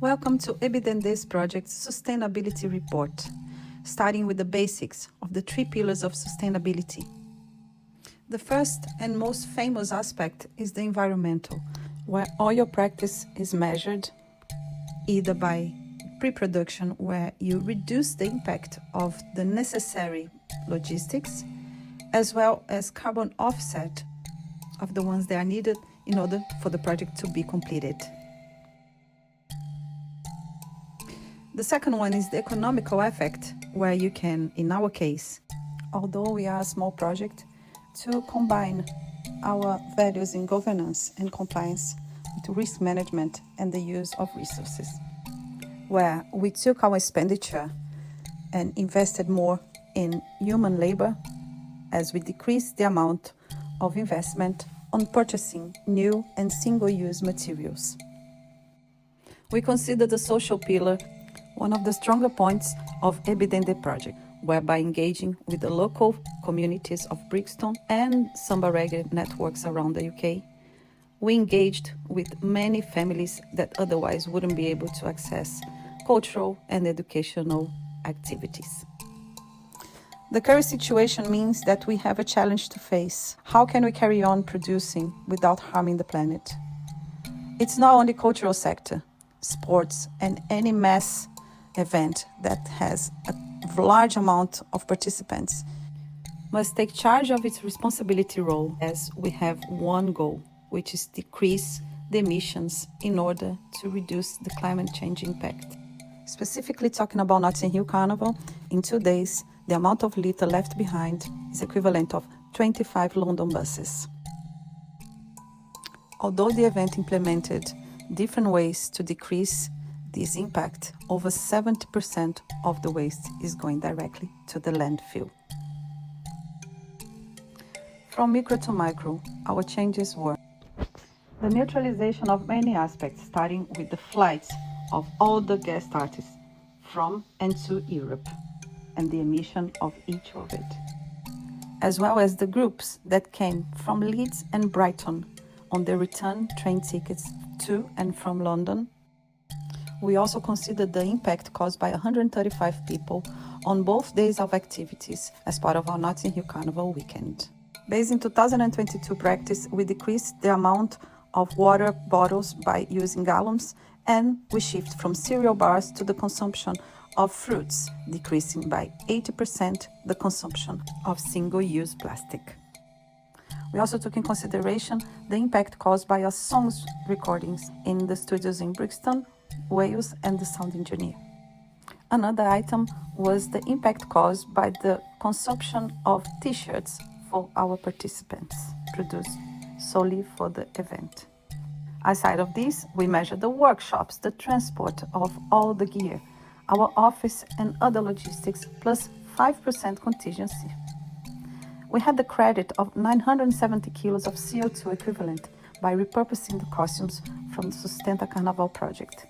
Welcome to Ebi Dendê's project's Sustainability Report, starting with the basics of the 3 pillars of sustainability. The first and most famous aspect is the environmental, where all your practice is measured either by pre-production, where you reduce the impact of the necessary logistics, as well as carbon offset of the ones that are needed in order for the project to be completed. The second one is the economical effect, where you can, in our case, although we are a small project, to combine our values in governance and compliance with risk management and the use of resources, where we took our expenditure and invested more in human labor as we decreased the amount of investment on purchasing new and single-use materials. We consider the social pillar one of the stronger points of Ebi Dendê project, whereby engaging with the local communities of Brixton and samba reggae networks around the UK, we engaged with many families that otherwise wouldn't be able to access cultural and educational activities. The current situation means that we have a challenge to face. How can we carry on producing without harming the planet? It's not only cultural sector, sports, and any mass event that has a large amount of participants must take charge of its responsibility role, as we have one goal, which is decrease the emissions in order to reduce the climate change impact. Specifically talking about Notting Hill Carnival, in 2 days, the amount of litter left behind is equivalent of 25 London buses. Although the event implemented different ways to decrease this impact, over 70% of the waste is going directly to the landfill. From micro to micro, our changes were the neutralization of many aspects, starting with the flights of all the guest artists from and to Europe, and the emission of each of it, as well as the groups that came from Leeds and Brighton on their return train tickets to and from London. We also considered the impact caused by 135 people on both days of activities as part of our Notting Hill Carnival weekend. Based in 2022 practice, we decreased the amount of water bottles by using gallons, and we shift from cereal bars to the consumption of fruits, decreasing by 80% the consumption of single-use plastic. We also took in consideration the impact caused by our songs recordings in the studios in Brixton, Wales, and the sound engineer. Another item was the impact caused by the consumption of t-shirts for our participants, produced solely for the event. Aside of this, we measured the workshops, the transport of all the gear, our office and other logistics, plus 5% contingency. We had the credit of 970 kilos of CO2 equivalent by repurposing the costumes from the Sustenta Carnaval project.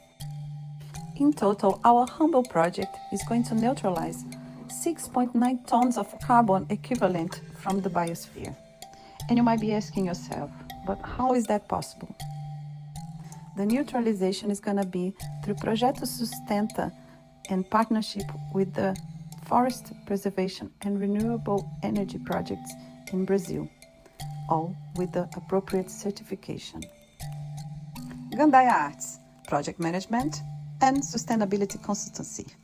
In total, our humble project is going to neutralize 6.9 tons of carbon equivalent from the biosphere. And you might be asking yourself, but how is that possible? The neutralization is going to be through Projeto Sustenta in partnership with the Forest Preservation and Renewable Energy projects in Brazil, all with the appropriate certification. Gandaia Arts, Project Management and Sustainability Consultancy.